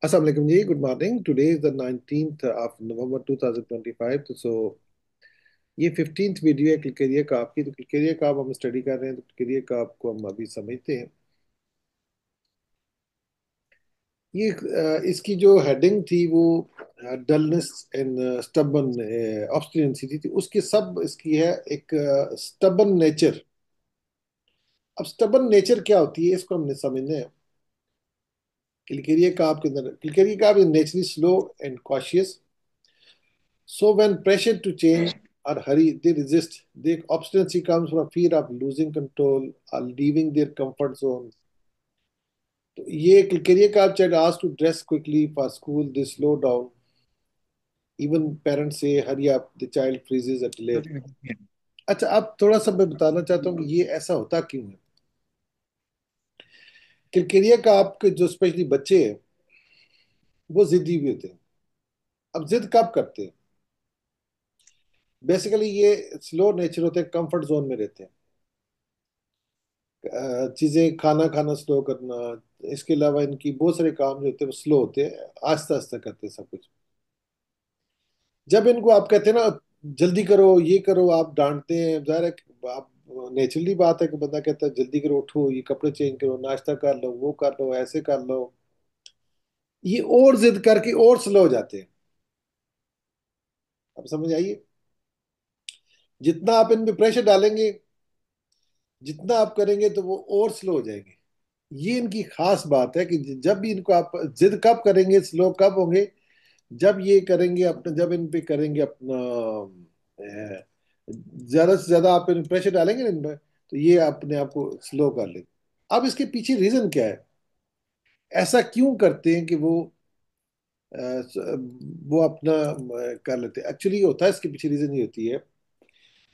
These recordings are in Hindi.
Assalamu alaikum ji, good morning. Today is the 19th of November 2025. तो ये 15th वीडियो है क्लिकेरिया काप की। तो क्लिकेरिया काप हम स्टडी कर रहे हैं, तो क्लिकेरिया काप को हम अभी समझते हैं। इसकी जो हेडिंग थी वो डलनेस एंड स्टबन ऑब्स्टिनेंसी थी, उसकी सब इसकी है एक स्टबन नेचर। अब स्टबन नेचर क्या होती है इसको हमने समझना है। क्लिकेरिया काप के अंदर क्लिकेरिया काप is naturally slow and cautious. So when pressure to change or hurry, they resist. Their obstinacy comes from fear of losing control or leaving their comfort zone. तो ये करियर का child asked to dress quickly for school, they slow down. Even parents say hurry up, the child freezes at delay. अच्छा, अब थोड़ा सा मैं बताना चाहता हूँ कि ये ऐसा होता क्यों है। किरकिरिया का आपके जो स्पेशली बच्चे हैं वो जिद्दी भी होते हैं। अब जिद कब करते हैं? बेसिकली ये स्लो नेचर होते हैं, कंफर्ट जोन में रहते हैं। चीजें खाना खाना स्लो करना, इसके अलावा इनकी बहुत सारे काम जो होते हैं वो स्लो होते हैं, आस्ता आस्ता करते हैं सब कुछ। जब इनको आप कहते हैं ना जल्दी करो ये करो, आप डांटते हैं, जाहिर है कि आप नेचुरली बात है कि बंदा कहता है जल्दी करो, उठो, ये कपड़े चेंज करो, नाश्ता कर लो, वो कर लो, ऐसे कर लो, ये और जिद करके और स्लो हो जाते हैं। अब समझ आइए, जितना आप इन पे प्रेशर डालेंगे, जितना आप करेंगे तो वो और स्लो हो जाएंगे। ये इनकी खास बात है कि जब भी इनको आप जिद कब करेंगे, स्लो कब होंगे, जब ये करेंगे अपना, जब इन पे करेंगे अपना ज्यादा से ज्यादा आप इन प्रेशर डालेंगे ना इन पे, तो ये अपने आप को स्लो कर लेंगे। अब इसके पीछे रीजन क्या है, ऐसा क्यों करते हैं कि वो अपना कर लेते हैं। एक्चुअली होता है, इसके पीछे रीजन ये होती है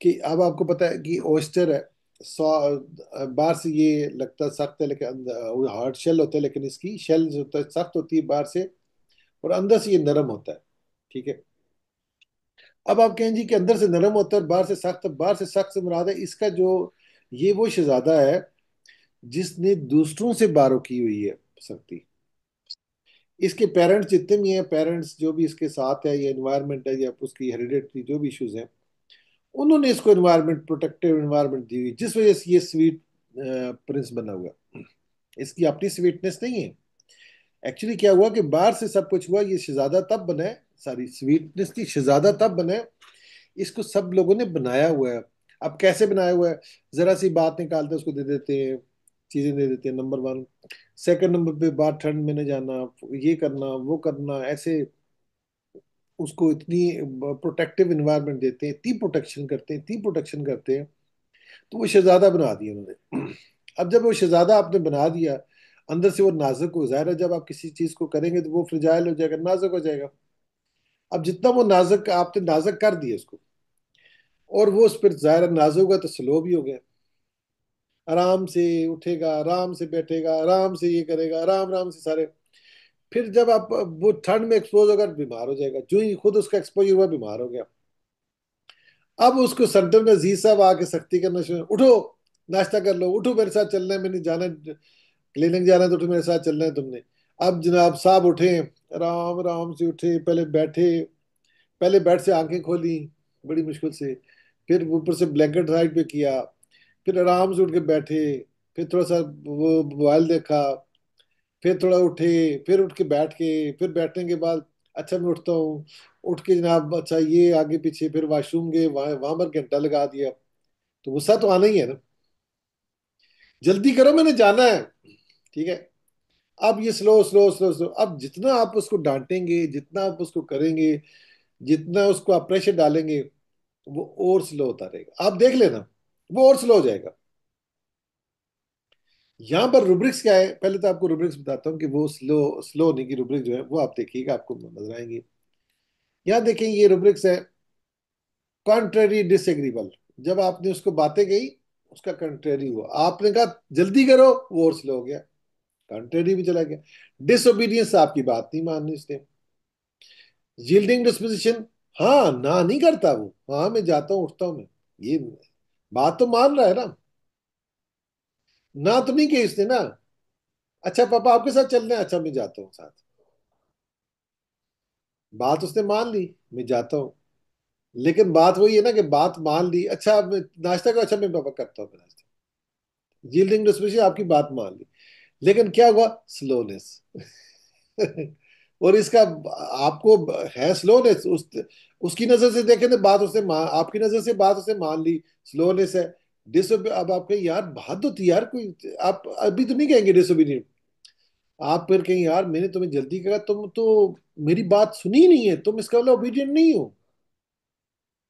कि अब आपको पता है कि ओयस्टर है, सौ बाहर से ये लगता सख्त है, लेकिन अंदर वो हार्ड शेल होता है, लेकिन इसकी शेल जो होता है सख्त होती है बाहर से, और अंदर से ये नरम होता है। ठीक है। अब आप कहें जी कि अंदर से नरम होता है और बाहर से सख्त। बाहर से सख्त से मुराद है इसका जो, ये वो शहजादा है जिसने दूसरों से बारो की हुई है सख्ती। इसके पेरेंट्स जितने भी हैं, पेरेंट्स जो भी इसके साथ है, ये एनवायरनमेंट है या उसकी हेरिडेटरी जो भी इश्यूज हैं, उन्होंने इसको एनवायरनमेंट, प्रोटेक्टिव एनवायरनमेंट दी हुई, जिस वजह से ये स्वीट प्रिंस बना हुआ। इसकी अपनी स्वीटनेस नहीं है। एक्चुअली क्या हुआ कि बाहर से सब कुछ हुआ, ये शहजादा तब बना है, सारी स्वीटनेस थी, शहजादा तब बना है, इसको सब लोगों ने बनाया हुआ है। अब कैसे बनाया हुआ है, जरा सी बात निकालते हैं उसको दे देते हैं, चीजें दे देते हैं, नंबर वन। सेकंड नंबर पे बात ठंड में न जाना, ये करना वो करना, ऐसे उसको इतनी प्रोटेक्टिव इन्वायरमेंट देते हैं, इतनी प्रोटेक्शन करते हैं, इतनी प्रोटेक्शन करते हैं, तो वो शहजादा बना दिया उन्होंने। अब जब वो शहजादा आपने बना दिया, अंदर से वो नाजुक हो, जाहिर है जब आप किसी चीज को करेंगे तो वो फ्रिजाइल हो जाएगा, नाजुक हो जाएगा। अब जितना वो नाजुक, आपने नाजुक कर दिया उसको, और वो उस पर जाहिर है नाजुक होगा तो स्लो भी हो गया। आराम से उठेगा, आराम से बैठेगा, आराम से ये करेगा, आराम आराम से सारे। फिर जब आप वो ठंड में एक्सपोज होगा तो बीमार हो जाएगा, जो ही खुद उसका एक्सपोजर हुआ बीमार हो गया। अब उसको सेंटर में अजीज साहब आके सख्ती करना शुरू, उठो नाश्ता कर लो, उठो मेरे साथ चलना है, मैंने जाना है, क्लिनिक जाना है, तो उठो मेरे साथ चलना है तुमने। अब जनाब साहब उठे, आराम आराम से उठे, पहले बैठे, पहले बेड से आंखें खोली बड़ी मुश्किल से, फिर ऊपर से ब्लैंकेट साइड पे किया, फिर आराम से उठ के बैठे, फिर थोड़ा सा वो मोबाइल देखा, फिर थोड़ा उठे, फिर उठ के बैठ के, फिर बैठने के बाद अच्छा मैं उठता हूँ, उठ के जनाब अच्छा ये आगे पीछे, फिर वॉशरूम गए, वहां वहां पर घंटा लगा दिया। तो गुस्सा तो आना ही है ना, जल्दी करो मैंने जाना है। ठीक है। अब ये स्लो स्लो स्लो स्लो, अब जितना आप उसको डांटेंगे, जितना आप उसको करेंगे, जितना उसको आप प्रेशर डालेंगे, वो और स्लो होता रहेगा, आप देख लेना, वो और स्लो हो जाएगा। यहाँ पर रुब्रिक्स क्या है, पहले तो आपको रुब्रिक्स बताता हूँ कि वो स्लो स्लो होने की रुब्रिक जो है वो आप देखिएगा, आपको नजर आएंगे। यहाँ देखें, ये रुब्रिक्स है कॉन्ट्रेरी डिसएग्रीबल। जब आपने उसको बातें कही, उसका कंट्रेरी हुआ, आपने कहा जल्दी करो, वो और स्लो हो गया, कंट्रेरी भी चला गया। डिसोबीडियंस, आपकी बात नहीं माननी उसने। यील्डिंग डिस्पोजिशन, हाँ ना नहीं करता वो, हाँ मैं जाता हूँ उठता हूँ मैं, ये बात तो मान रहा है ना, ना तो नहीं कही उसने ना। अच्छा पापा आपके साथ चलना है, अच्छा मैं जाता हूँ साथ। बात उसने मान ली, मैं जाता हूँ। लेकिन बात वही है ना कि बात मान ली, अच्छा अब नाश्ता करो, अच्छा मैं पापा करता हूँ मैं नाश्ता। यील्डिंग डिस्पोजिशन, आपकी बात मान ली, लेकिन क्या हुआ, स्लोनेस। और इसका आपको है स्लोनेस, उसकी नजर से देखें तो बात उसने मान, आपकी नजर से बात उसने मान ली, स्लोनेस है। डिसोबे, अब आप कहें यार बात तो थी यार कोई, आप अभी तो नहीं कहेंगे डिसोबीडियंट। आप फिर कहें यार मैंने तुम्हें जल्दी कहा, तुम तो मेरी बात सुनी ही नहीं है, तुम इसका मतलब ओबीडियंट नहीं हो,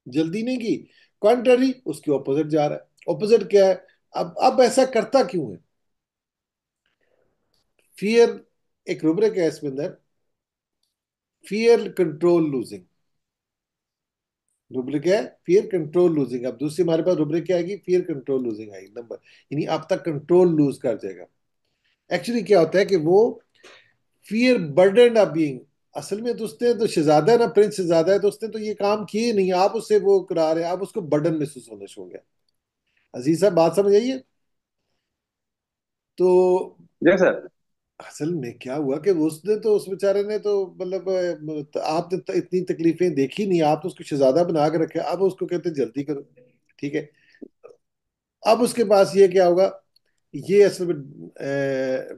जल्दी नहीं की। कॉन्ट्ररी उसके ऑपोजिट जा रहा है। ऑपोजिट क्या है? अब ऐसा करता क्यों है? फियर, एक रुब्रिक है इसमें अंदर, फियर कंट्रोल लूजिंग। रुब्रिक है फियर कंट्रोल लूजिंग। अब दूसरी हमारे पास रुब्रिक क्या आएगी? फियर कंट्रोल लूजिंग आएगी नंबर, यानी आप तक कंट्रोल लूज कर जाएगा। एक्चुअली क्या होता है कि वो फियर बर्डन ऑफ बीइंग, असल में तो उसने तो शहजादा है ना, प्रिंस शहजादा है, तो उसने तो ये काम किए नहीं, आप उससे वो करा रहे हैं, आप उसको बर्डन महसूस होना शुरू हो गया। अजीज साहब बात समझ आइए। तो यस सर। असल में क्या हुआ कि उसने तो, उस बेचारे ने तो मतलब आपने इतनी तकलीफें देखी नहीं, आप तो उसको शहजादा बना के रखे, अब उसको कहते हैं जल्दी करो। ठीक है। अब उसके पास ये क्या होगा, ये असल में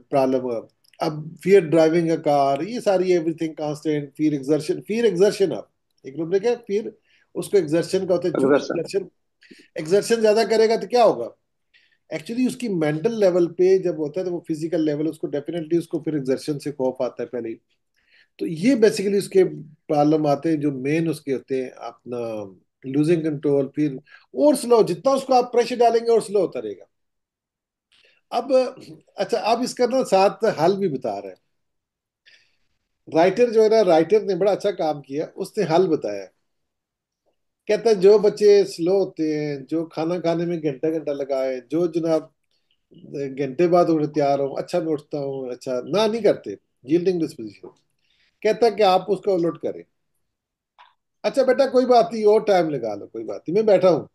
प्रॉब्लम हुआ। अब फियर ड्राइविंग अ कार, ये सारी everything constant, fear exertion, fear exertion. आप एक रूब्रिक है फिर, उसको एक्सर्शन का होता है, चूंकि एक्सर्शन। एक्सर्शन, एक्सर्शन ज्यादा करेगा तो क्या होगा? एक्चुअली उसकी मेंटल लेवल पे जब होता है तो वो फिजिकल लेवल, उसको डेफिनेटली उसको फिर एक्सर्शन से खौफ आता है पहले ही। तो ये बेसिकली उसके प्रॉब्लम आते हैं जो मेन उसके होते हैं अपना, लूजिंग कंट्रोल, फिर और स्लो, जितना उसको आप प्रेशर डालेंगे और स्लो होता रहेगा। अब अच्छा, अब इसका ना साथ हल भी बता रहे हैं। राइटर जो है ना, राइटर ने बड़ा अच्छा काम किया, उसने हल बताया। कहता है जो बच्चे स्लो होते हैं, जो खाना खाने में घंटा घंटा लगाए, जो जनाब घंटे बाद उठ तैयार हो, अच्छा मैं उठता हूँ, अच्छा ना नहीं करते, यील्डिंग डिस्पोजिशन, कहता है कि आप उसको उलट करें। अच्छा बेटा कोई बात नहीं, और टाइम लगा लो, कोई बात नहीं, मैं बैठा हूँ।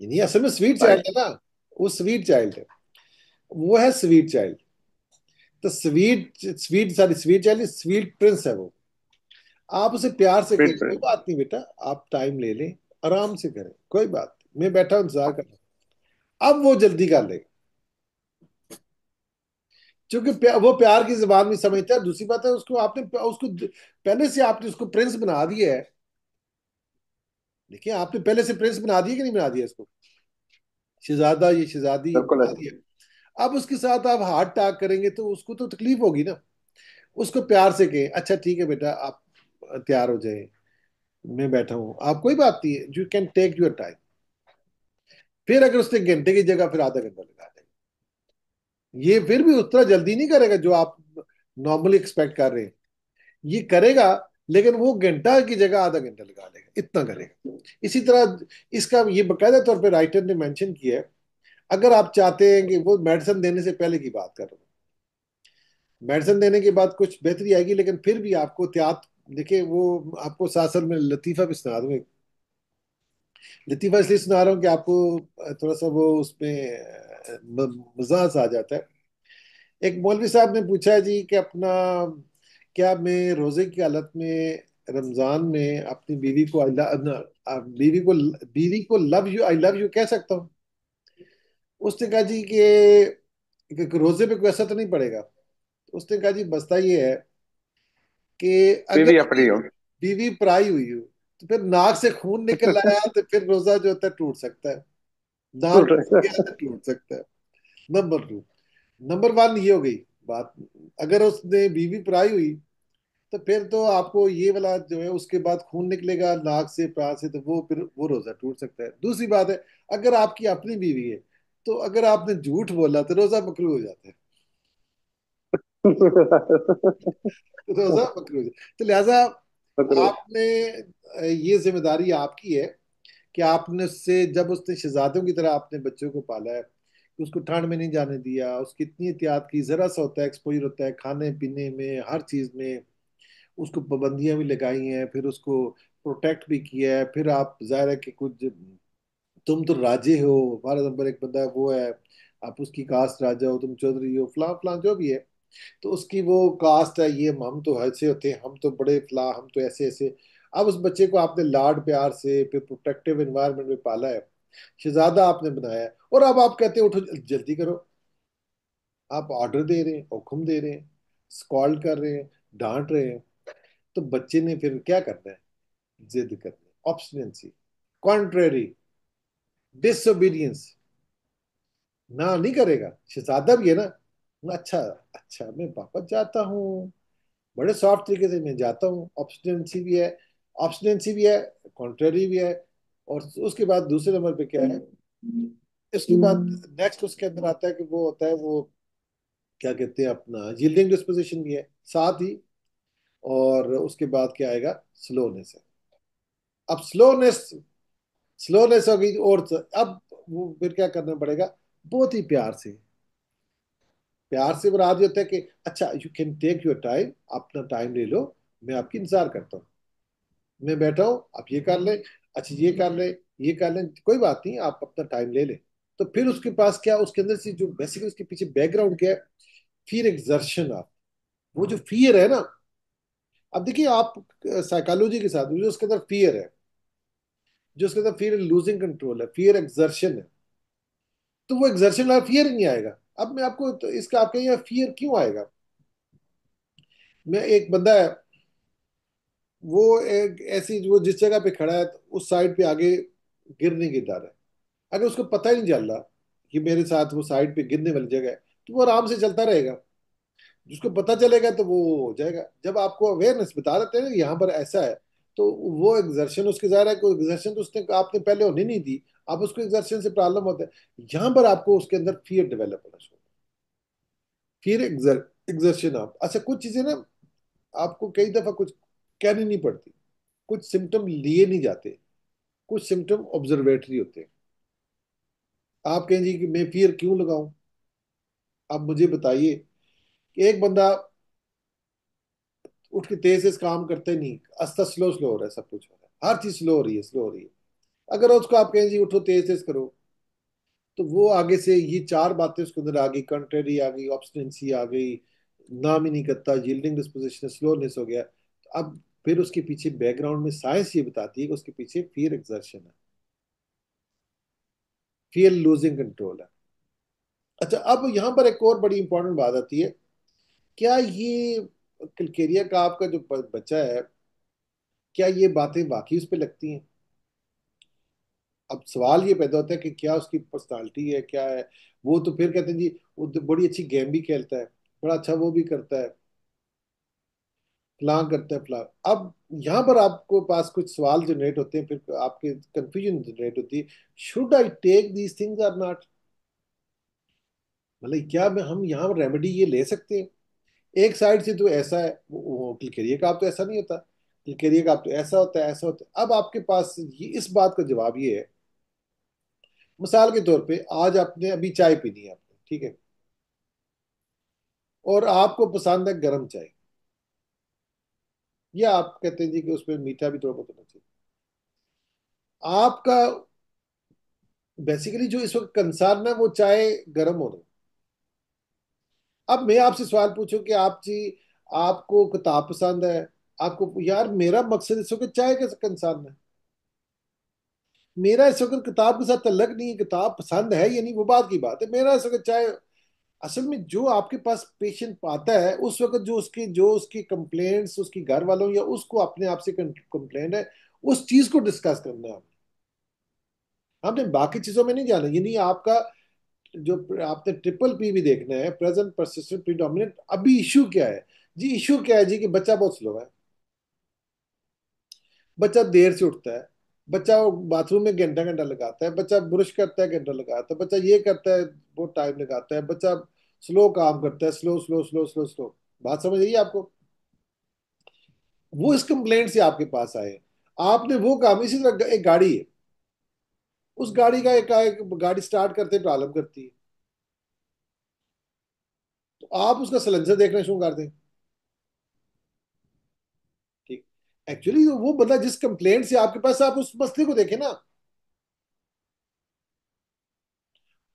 यानी असल में स्वीट चाइल्ड राइट। है ना, वो स्वीट चाइल्ड है, वो है स्वीट चाइल्ड। तो sweet sweet, sorry sweet child, sweet Prince है वो। आप उसे प्यार से कहें स्वीट कोई फ्रेंड। बात नहीं बेटा, आप टाइम ले लें, आराम से करें, कोई बात नहीं, मैं बैठा हूं, इंतजार कर रहा हूं। अब वो जल्दी कर लेगा, क्योंकि वो प्यार की जबान भी समझता है। दूसरी बात है, उसको आपने उसको पहले से आपने उसको प्रिंस बना दिया है। देखिए आपने पहले से प्रिंस बना दिया कि नहीं बना दिया इसको, शहजादा ये शहजादी बिल्कुल बना है। दिया। अब उसके साथ आप हार्ड टाक करेंगे तो उसको तो तकलीफ होगी ना। उसको प्यार से कहें अच्छा ठीक है बेटा, आप तैयार हो जाए, मैं बैठा हूँ, आप कोई बात नहीं है, you can take your time. फिर अगर उसने घंटे की जगह फिर आधा घंटा लगा देगा, ये फिर भी उतना जल्दी नहीं करेगा जो आप नॉर्मली एक्सपेक्ट कर रहे हैं, ये करेगा, लेकिन वो घंटा की जगह आधा घंटा लगा लेगा, इतना करेगा। इसी तरह इसका ये बकायदा तौर पे राइटर ने मेंशन किया है। अगर आप चाहते हैं कि वो मेडिसिन देने से पहले की बात कर रहा हूँ, मेडिसिन देने के बाद कुछ बेहतरी आएगी, लेकिन फिर भी आपको एहतियात, देखिए वो आपको साथ साथ में लतीफा भी सुना दूंगा। लतीफा इसलिए सुना रहा हूँ कि आपको थोड़ा सा वो उसमें मजा सा आ जाता है। एक मौलवी साहब ने पूछा है जी कि अपना, क्या मैं रोजे की हालत में रमजान में अपनी बीवी को बीवी को love you, I love you कह सकता हूँ? उसने कहा जी कि रोजे पे कोई असर तो नहीं पड़ेगा। तो उसने कहा जी बसता ये है कि बीवी अगर अपनी हो। बीवी पराई हुई हो तो फिर नाक से खून निकल आया तो फिर रोजा जो होता है टूट सकता है, नाक टूट टूट रहा गया है। तो टूट सकता है। नंबर टू, नंबर वन ये हो गई बात। अगर उसने बीवी पराई हुई तो फिर तो आपको ये वाला जो है, उसके बाद खून निकलेगा नाक से प्राण से, तो वो फिर वो रोजा टूट सकता है। दूसरी बात है, अगर आपकी अपनी बीवी है तो अगर आपने झूठ बोला तो रोजा मकरू हो जाता है, रोजा मकरू हो जाता है। तो लिहाजा पकड़ो। आपने ये जिम्मेदारी आपकी है कि आपने उससे, जब उसने शहजादों की तरह आपने बच्चों को पाला है, कि उसको ठंड में नहीं जाने दिया, उसकी इतनी एहतियात की, जरा सा होता है एक्सपोजर होता है खाने पीने में, हर चीज में उसको पाबंदियां भी लगाई हैं, फिर उसको प्रोटेक्ट भी किया है। फिर आप जाहिर है कि कुछ, तुम तो राजे हो, हमारा नंबर एक बंदा वो है, आप उसकी कास्ट राजा हो, तुम चौधरी हो, फलां फलां जो भी है। तो उसकी वो कास्ट है, ये हम तो ऐसे होते हैं, हम तो बड़े फला, हम तो ऐसे ऐसे। अब उस बच्चे को आपने लाड प्यार से फिर प्रोटेक्टिव एनवायरनमेंट में पाला है, शहजादा आपने बनाया है, और अब आप कहते हैं उठो जल्दी करो। आप ऑर्डर दे रहे हैं, हुक्म दे रहे हैं, स्कॉल्ड कर रहे हैं, डांट रहे हैं। तो बच्चे ने फिर क्या करना है? जिद करनी, ऑब्स्टिनेंसी, कॉन्ट्रेरी, डिसोबीडियंस। ना नहीं करेगा, शहजादा भी है ना। अच्छा, अच्छा मैं वापस जाता हूँ, बड़े सॉफ्ट तरीके से मैं जाता हूँ। ऑब्स्टिनेंसी भी है, ऑब्स्टिनेंसी भी है, कॉन्ट्रेरी भी है। और उसके बाद दूसरे नंबर पे क्या है? इसके बाद नेक्स्ट उसके अंदर आता है कि वो होता है वो, क्या कहते हैं अपना, यील्डिंग डिस्पोजिशन भी है साथ ही। और उसके बाद क्या आएगा? स्लोनेस है। अब स्लोनेस, स्लोनेस हो गई। और अब वो फिर क्या करना पड़ेगा? बहुत ही प्यार से, प्यार से मुराद ये होता है कि अच्छा you can take your time, अपना टाइम ले लो, मैं आपकी इंतजार करता हूँ, मैं बैठा हूँ, आप ये कर लें, अच्छा ये कर लें, ये कर लें, कोई बात नहीं, आप अपना टाइम ले लें। तो फिर उसके पास क्या, उसके अंदर से जो बेसिकली उसके पीछे बैकग्राउंड क्या है? Fear exertion. आप वो जो फियर है ना, अब देखिए आप साइकोलॉजी के साथ जो उसके अंदर फियर है, जो उसके अंदर फियर लूजिंग कंट्रोल है, फियर एक्सर्शन है, तो वो एक्सर्शन वाला फियर ही नहीं आएगा। अब मैं आपको तो इसका, आपके यहाँ फियर क्यों आएगा? मैं एक बंदा है, वो एक ऐसी, वो जिस जगह पे खड़ा है तो उस साइड पे आगे गिरने की डर है। अगर उसको पता ही नहीं चल रहा कि मेरे साथ वो साइड पे गिरने वाली जगह है, तो वो आराम से चलता रहेगा। जिसको पता चलेगा तो वो हो जाएगा। जब आपको अवेयरनेस बता देते हैं ना यहाँ पर ऐसा है, तो वो एग्जर्शन उसके, ज़ाहिर है कोई एग्जर्शन तो उसने आपने पहले होने नहीं दी, अब उसको एग्जर्शन से प्रॉब्लम होता है। यहाँ पर आपको उसके अंदर फियर डेवलप होना शुरू, फिर एग्जर्शन। आप अच्छा कुछ चीजें ना, आपको कई दफा कुछ कहनी नहीं पड़ती, कुछ सिम्टम लिए नहीं जाते, कुछ सिम्टम ऑब्जर्वेटरी होते हैं। आप कहें जी कि मैं फियर क्यों लगाऊं? आप मुझे बताइए कि एक बंदा उठ के तेज से काम करते नहीं, आस्ता स्लो स्लो हो रहा है, सब कुछ हो रहा है, हर चीज स्लो हो रही है, स्लो हो रही है। अगर उसको आप कहें जी उठो तेज तेज करो, तो वो आगे से ये चार बातें उसके अंदर आ गई, कंट्रेरी आ गई, ऑब्स्टिनेंसी आ गई, नाम ही नहीं करता, यील्डिंग डिस्पोजिशन, स्लोनेस हो गया। तो अब फिर उसके पीछे बैकग्राउंड में साइंस ये बताती है कि उसके पीछे फियर एक्सर्शन है, फियर लूजिंग कंट्रोल है। अच्छा अब यहाँ पर एक और बड़ी इंपॉर्टेंट बात आती है, क्या ये क्लिकेरिया का आपका जो बच्चा है, क्या ये बातें वाकई उस पर लगती हैं? अब सवाल ये पैदा होता है कि क्या उसकी पर्सनालिटी है, क्या है। वो तो फिर कहते हैं जी वो तो बड़ी अच्छी गेम भी खेलता है, बड़ा अच्छा वो भी करता है, फलां करता है फलां। अब यहाँ पर आपको पास कुछ सवाल जनरेट होते हैं, फिर आपके कंफ्यूजन जनरेट होती है, should I take these things or not? मतलब क्या हम यहाँ पर रेमेडी ये ले सकते हैं? एक साइड से तो ऐसा है, वो क्लिकेरिया का आप तो ऐसा नहीं होता, क्लिकेरिया का आप तो ऐसा होता है, ऐसा होता है। अब आपके पास ये इस बात का जवाब ये है, मिसाल के तौर पे आज आपने अभी चाय पीनी है आपने, ठीक है, और आपको पसंद है गर्म चाय, या आप कहते हैं जी कि उसमें मीठा भी थोड़ा बहुत होना चाहिए। आपका बेसिकली जो इस वक्त कंसर्न है वो चाय गर्म होना। अब मैं आपसे सवाल पूछूं कि आप जी, आपको किताब पसंद है, आपको, यार मेरा मकसद इस वक्त चाय का कंसर्न है, मेरा इस वक्त किताब के साथ तल्लक नहीं है, किताब पसंद है या नहीं वो बात की बात है, मेरा इस वक्त चाय। असल में जो आपके पास पेशेंट आता है उस वक्त जो उसकी कंप्लेंट्स उसकी घर वालों या उसको अपने आप से कंप्लेंट है, उस चीज को डिस्कस करना है हमने बाकी चीजों में नहीं जाना। ये नहीं आपका, जो आपने ट्रिपल पी भी देखना है, प्रेजेंट परसिस्टेंट प्रीडोमिनेंट। अभी इशू क्या है? जी इशू क्या है जी कि बच्चा बहुत स्लो है, बच्चा देर से उठता है, बच्चा बाथरूम में घंटा घंटा लगाता है, बच्चा ब्रश करता है घंटा लगाता है, बच्चा ये करता है बहुत टाइम लगाता है, बच्चा स्लो काम करता है, slow slow slow slow slow. बात समझ आई आपको? वो इस कंप्लेंट से आपके पास आए, आपने वो काम, इसी तरह एक गाड़ी है, उस गाड़ी का एक गाड़ी स्टार्ट करते प्रॉब्लम करती है, तो आप उसका सलेंसर देखना शुरू कर दें। ठीक, एक्चुअली वो बंदा जिस कंप्लेंट से आपके पास, आप उस मसले को देखें ना,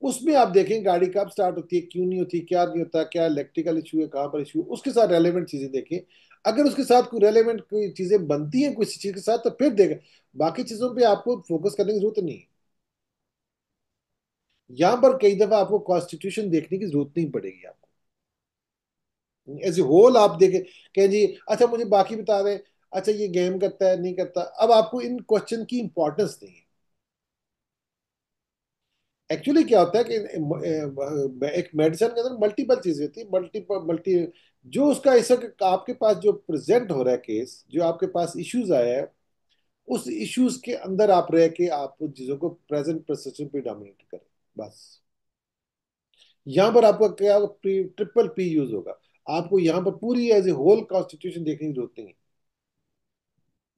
उसमें आप देखें गाड़ी कब स्टार्ट होती है, क्यों नहीं होती, क्या नहीं होता, क्या इलेक्ट्रिकल इशू है, कहाँ पर इशू है, उसके साथ रेलेवेंट चीजें देखें। अगर उसके साथ कोई रेलेवेंट कोई चीजें बनती हैं किसी चीज के साथ तो फिर देखें। बाकी चीजों पे आपको फोकस करने की जरूरत नहीं है। यहां पर कई दफा आपको कॉन्स्टिट्यूशन देखने की जरूरत नहीं पड़ेगी आपको। एज ए होल आप देखें, कहें जी अच्छा मुझे बाकी बता दें, अच्छा ये गेम करता है नहीं करता, अब आपको इन क्वेश्चन की इंपॉर्टेंस नहीं है। एक्चुअली क्या होता है कि एक मेडिसिन के अंदर मल्टीपल चीजें होती है, मल्टीपल मल्टी जो उसका इस वक्त आपके पास जो प्रेजेंट हो रहा है केस, जो आपके पास इश्यूज आया है, उस इश्यूज के अंदर आप रह के आप उन चीजों को प्रेजेंट परसेप्शन पे डोमिनेट करें बस। यहां पर आपका क्या ट्रिपल पी यूज होगा। आपको यहां पर पूरी एज ए होल कॉन्स्टिट्यूशन देखने की जरूरत नहीं है।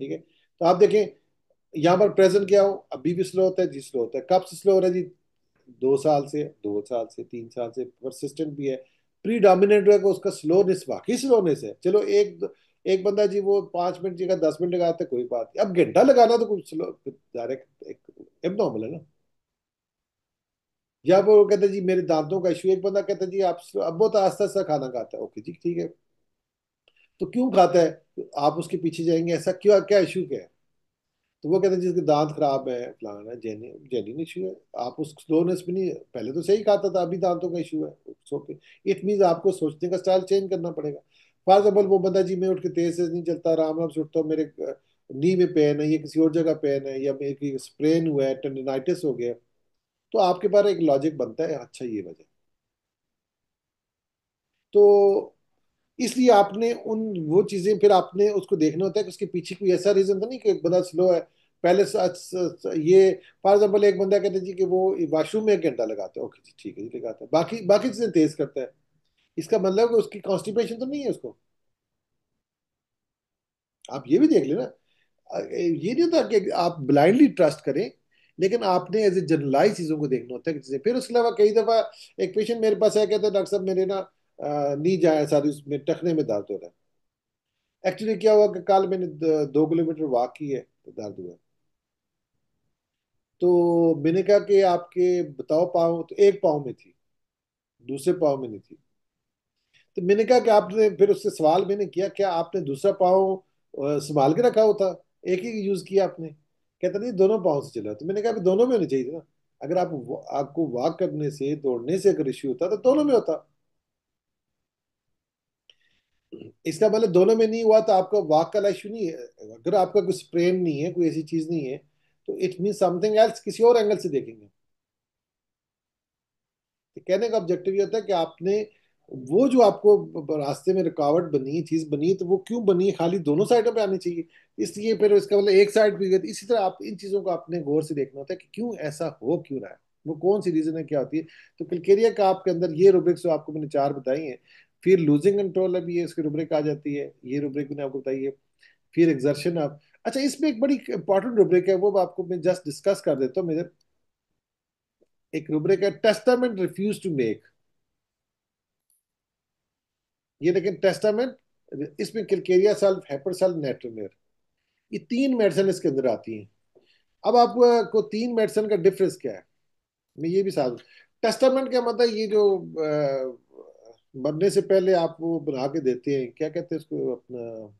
ठीक है, तो आप देखें यहाँ पर प्रेजेंट क्या हो, अभी भी स्लो होता है जी, स्लो होता है, कब से स्लो हो रहा है जी, 2 साल से, 2 साल से, 3 साल से परसिस्टेंट भी है। प्री डोमिनेंट है उसका स्लोनेस, वाकई स्लोनेस है। चलो एक एक बंदा जी वो 5 मिनट की जगह 10 मिनट लगाता है, कोई बात नहीं। अब घंटा लगाना तो कुछ स्लो डायरेक्ट एक एबनॉर्मल है ना। या वो कहते हैं जी मेरे दांतों का इशू, एक बंदा कहता है जी आप अब बहुत आस्ता आस्ता खाना खाता है, ओके जी ठीक है। तो क्यों खाता है, तो आप उसके पीछे जाएंगे, ऐसा क्यों, क्या इशू क्या है। तो वो कहते हैं जिसके दांत खराब है, फलाना है, जेन्युइन इशू है। आप उस स्लोनेस भी नहीं, पहले तो सही खाता था, अभी दांतों का इशू है, ओके। इट मीन आपको सोचने का स्टाइल चेंज करना पड़ेगा। फॉर एग्जाम्पल वो बंदा जी मैं उठ के तेज से नहीं चलता, आराम आराम से उठता हूँ, मेरे नी में पेन है या किसी और जगह पेन है या मेरे स्प्रेन हुआ है, टेंडिनाइटिस हो गया, तो आपके पास एक लॉजिक बनता है, अच्छा ये वजह। तो इसलिए आपने उन वो चीजें फिर आपने उसको देखना होता है कि उसके पीछे कोई ऐसा रीजन तो नहीं कि एक बंदा स्लो है पहले ये। फॉर एग्जाम्पल एक बंदा कहते हैं जी कि वो वॉशरूम में 1 घंटा लगाता है, ओके जी ठीक है जी लगाता है, बाकी बाकी चीजें तेज करता है, इसका मतलब कि उसकी कॉन्स्टिपेशन तो नहीं है उसको। आप ये भी देख लेना। ये नहीं होता कि आप ब्लाइंडली ट्रस्ट करें, लेकिन आपने एज ए जनरलाइज चीजों को देखना होता है कि चीजें। फिर उसके अलावा कई दफा एक पेशेंट मेरे पास है, कहते हैं डॉक्टर साहब मेरे ना नी जाए सारी, उसमें टखने में दर्द हो रहा है। एक्चुअली क्या हुआ कि कल मैंने 2 किलोमीटर वॉक की है तो दर्द हुआ। तो मैंने कहा कि आपके बताओ पाँव, तो एक पाँव में थी, दूसरे पाँव में नहीं थी। तो मैंने कहा कि आपने, फिर उससे सवाल मैंने किया क्या आपने दूसरा पाँव संभाल के रखा होता, एक ही यूज किया आपने। कहता नहीं दोनों पाँव से चला। तो मैंने कहा भी दोनों में होने चाहिए ना। अगर आपको वॉक करने से, दौड़ने से अगर इश्यू होता तो दोनों में होता। इसका मतलब दोनों में नहीं हुआ तो आपका वॉक का इश्यू नहीं है। अगर आपका कोई स्प्रेन नहीं है, कोई ऐसी चीज नहीं है, तो इट मीन समथिंग एल्स, किसी और एंगल से देखेंगे। तो कहने का ऑब्जेक्टिव ये होता है कि आपने वो जो आपको रास्ते में रुकावट बनी, चीज बनी, तो वो क्यों बनी, खाली दोनों साइडों पे आनी चाहिए। इसलिए फिर इसका मतलब एक साइड भी गई। इसी तरह आप इन चीजों को आपने गौर से देखना होता है कि क्यों ऐसा हो क्यों रहा है, वो कौन सी रीजन है, क्या होती है। तो क्लिकेरिया का आपके अंदर ये रूब्रिक्स जो आपको मैंने 4 बताई हैं, फिर लूजिंग कंट्रोल अभी ये इसकी रूब्रिक आ जाती है, ये रूब्रिक मैंने आपको बताई है। फिर एग्जर्शन आप, अच्छा इसमें एक बड़ी इंपॉर्टेंट रूब्रिक है, वो आपको मैं जस्ट डिस्कस कर देता हूँ। मेरे एक रूब्रिक है टेस्टामेंट रिफ्यूज टू मेक। ये लेकिन टेस्टामेंट, इसमें किलकेरिया सल्फ, हेपर सल्फ, नेट्रोमेर, ये 3 मेडिसिन इसके अंदर आती हैं। अब आपको 3 मेडिसिन का डिफरेंस क्या है, मैं ये भी साथ। टेस्टामेंट क्या मतलब, ये जो मरने से पहले आप वो बना के देते हैं, क्या कहते हैं उसको अपना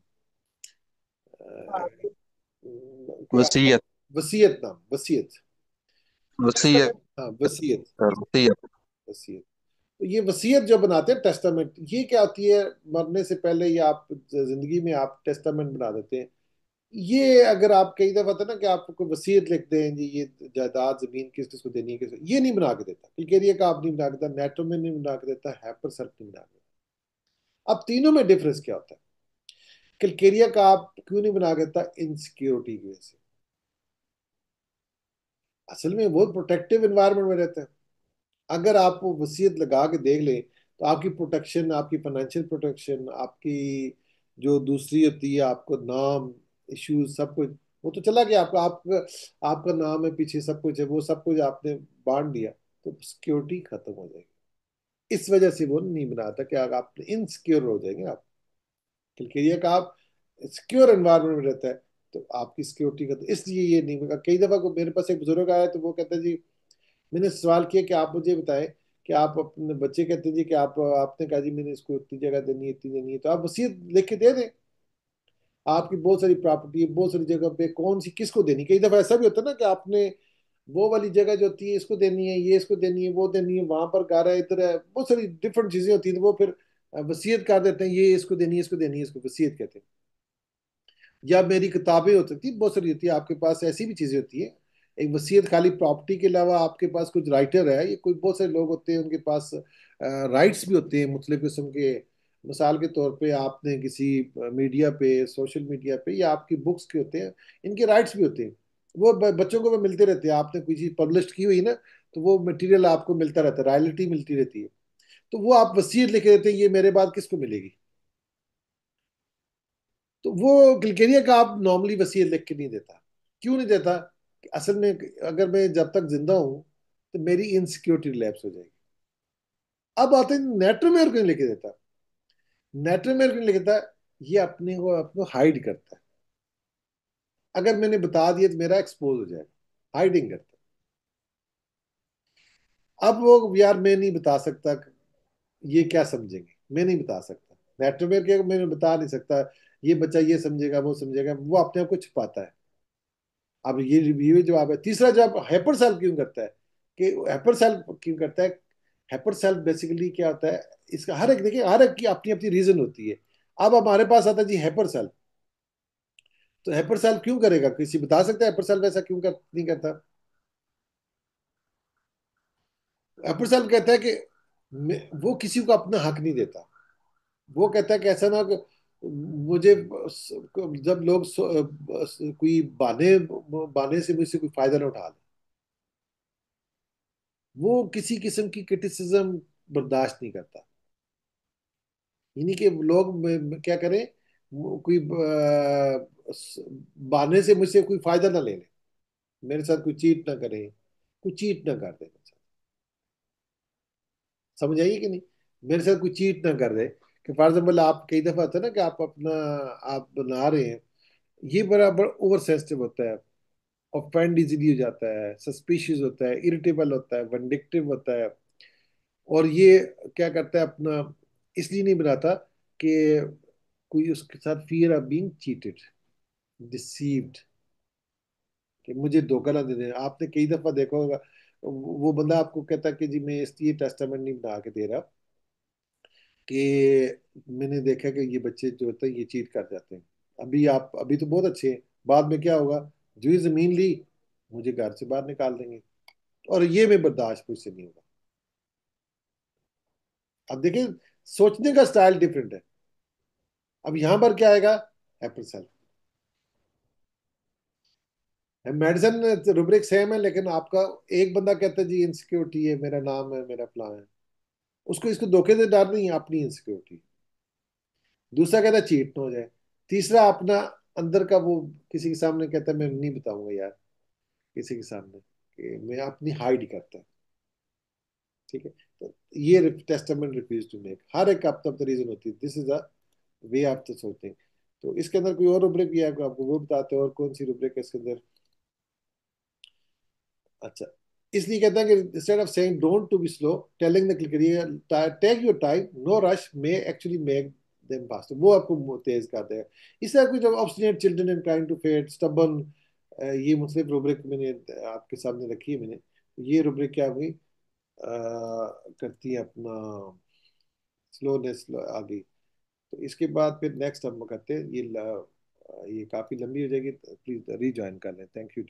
क्या, वसीयत। वसीयत, नाम वसीयत। वसीयत। टेस्टामेंट, हाँ वसीयत। वसीयत। वसीयत, तो ये वसीयत जो बनाते हैं टेस्टामेंट, ये क्या होती है, मरने से पहले या आप जिंदगी में आप टेस्टामेंट बना देते हैं। ये अगर आप कई दफा था ना कि आप कोई वसीयत लिख दें जी ये जायदाद जमीन किस किस को देनी है, किस, ये नहीं बना के देता क्लिकेरिया का, आप नहीं बना के देता, नेट्रोमेन नहीं बना के देता, हैपर सल्फ नहीं बना के देता। अब तीनों में डिफरेंस क्या होता है। क्लिकेरिया का आप क्यों नहीं बना के देता, इनसिक्योरिटी की वजह से। असल में बहुत प्रोटेक्टिव एनवायरनमेंट में रहता है। अगर आप वो वसीयत लगा के देख लें तो आपकी प्रोटेक्शन, आपकी फाइनेंशियल प्रोटेक्शन, आपकी जो दूसरी होती है आपको नाम, इश्यूज, सब कुछ वो तो चला गया आपका। आपका नाम है पीछे, सब कुछ है, वो सब कुछ आपने बांट दिया, तो सिक्योरिटी खत्म हो जाएगी। इस वजह से वो नहीं बनाता कि अगर आप इनसिक्योर हो जाएंगे आप। क्लिकेरिया का आप सिक्योर एनवायरनमेंट में रहता है, तो आपकी सिक्योरिटी का, तो इसलिए ये नहीं होगा। कई दफा को मेरे पास एक बुजुर्ग आया तो वो कहता है जी मैंने सवाल किया कि आप मुझे बताएं कि आप अपने बच्चे कहते हैं जी कि आप आपने कहा जी मैंने इसको इतनी जगह देनी है इतनी देनी है, तो आप वसीयत लिख के दे दें। आपकी बहुत सारी प्रॉपर्टी है, बहुत सारी जगह पे कौन सी किसको देनी। कई दफा ऐसा भी होता है ना कि आपने वो वाली जगह जो होती है इसको देनी है, ये इसको देनी है, वो देनी है, वहां पर घर है, इधर है, बहुत सारी डिफरेंट चीजें होती हैं, तो वो फिर वसीयत कर देते हैं, ये इसको देनी है, इसको देनी है, इसको वसीयत कहते हैं। या मेरी किताबें होती थी, बहुत सारी होती है, आपके पास ऐसी भी चीजें होती है। एक वसीयत खाली प्रॉपर्टी के अलावा आपके पास कुछ राइटर है, ये कोई बहुत सारे लोग होते हैं उनके पास राइट्स भी होते हैं मुख्तलिफ किस्म के। मिसाल के तौर पे आपने किसी मीडिया पे, सोशल मीडिया पे, या आपकी बुक्स के होते हैं, इनके राइट्स भी होते हैं। वो बच्चों को वो मिलते रहते हैं, आपने कोई चीज पब्लिश की हुई ना, तो वो मटेरियल आपको मिलता रहता है, रॉयल्टी मिलती रहती है। तो वो आप वसीयत लिख देते हैं, ये मेरे बाद किसको मिलेगी। तो वो क्लिकेरिया का आप नॉर्मली वसीयत लिख के नहीं देता। क्यों नहीं देता? कि असल में अगर मैं जब तक जिंदा हूं तो मेरी इनसिक्योरिटी रिलैप्स हो जाएगी। अब आते हैं नेटरमेयर क्यों लिख के देता। नेटरमेयर क्यों लिखता है? ये अपने को हाइड करता है। अगर मैंने बता दिया तो मेरा एक्सपोज हो जाएगा, हाइडिंग करता है। अब वो यार मैं नहीं बता सकता, ये क्या समझेंगे, मैं नहीं बता सकता। नेटरमेयर के मैं बता नहीं सकता, ये बच्चा ये समझेगा वो समझेगा, वो अपने आप को छिपाता है। अब ये जवाब है। तीसरा जवाब हाइपर सेल्फ क्यों करता है, कि हाइपर सेल्फ क्यों करता है। हाइपर सेल्फ बेसिकली क्या होता है, इसका हर एक देखिए, हर एक की अपनी अपनी रीजन होती है। अब हमारे पास आता है जी हाइपर सेल्फ। तो हाइपर सेल्फ क्यों करेगा, किसी बता सकता है हाइपर सेल्फ ऐसा क्यों नहीं करता। हाइपर सेल्फ कहता है कि वो किसी को अपना हक नहीं देता। वो कहता है कि ऐसा ना हो कि मुझे जब लोग कोई बहाने बहाने से मुझसे कोई फायदा ना उठा ले। वो किसी किस्म की क्रिटिसिज्म बर्दाश्त नहीं करता। यानी कि लोग क्या करें, कोई बहाने से मुझसे कोई फायदा ना ले ले, मेरे साथ कोई चीट ना करें, कोई चीट ना कर दे मेरे साथ। समझ आइए कि नहीं, मेरे साथ कोई चीट ना कर दे। कि फॉर एग्जाम्पल आप कई दफा होता है ना कि आप अपना आप बना रहे हैं, ये बराबर ओवर सेंसिटिव होता है, ऑफेंड इजीली हो जाता है, सस्पिशियस होता है, इरिटेबल होता है, विंडिक्टिव होता है। और ये क्या करता है अपना, इसलिए नहीं बनाता कि कोई उसके साथ fear of being cheated, deceived, कि मुझे धोखा ना दे दें। आपने कई दफा देखा होगा, वो बंदा आपको कहता है कि जी मैं इसलिए टेस्टामेंट नहीं बना के दे रहा कि मैंने देखा कि ये बच्चे जो होते हैं ये चीट कर जाते हैं। अभी तो बहुत अच्छे हैं, बाद में क्या होगा, जो ये जमीन ली मुझे घर से बाहर निकाल देंगे, और ये मैं बर्दाश्त मुझसे नहीं होगा। अब देखिए, सोचने का स्टाइल डिफरेंट है। अब यहां पर क्या आएगा, Apple self. Medicine rubric same है, लेकिन आपका एक बंदा कहता है जी इनसिक्योरिटी है, मेरा नाम है, मेरा प्लान है, उसको इसको धोखे से डर नहीं है, अपनी इनसिक्योरिटी। दूसरा कहता है चीट ना हो जाए। तीसरा अपना अंदर का वो किसी के सामने कहता है मैं नहीं बताऊंगा यार किसी के सामने, कि मैं अपनी हाइड करता है। ठीक है, तो ये टेस्टामेंट रिफ्यूज टू मेक, हर एक अपना अपना रीजन होती है। This is a way of the सोचिंग। तो इसके अंदर कोई और रुब्रिक भी है आपको वो बताते हैं, और कौन सी रुब्रिक है इसके अंदर। अच्छा, इसलिए कहते हैं कि instead of saying don't to be slow, telling the clear take your time, no rush may actually make them fast, वो आपको तेज कर देगा। इससे कुछ obstinate children and trying to fed stubborn, ये मुख्तलिफ रूब्रिक मैंने आपके सामने रखी है मैंने। ये रूब्रिक क्या हुई, करती है अपना स्लोनेस आ गई। तो इसके बाद फिर नेक्स्ट हम करते हैं ये काफ़ी लंबी हो जाएगी, प्लीज़ रीजॉइन कर लें। Thank you.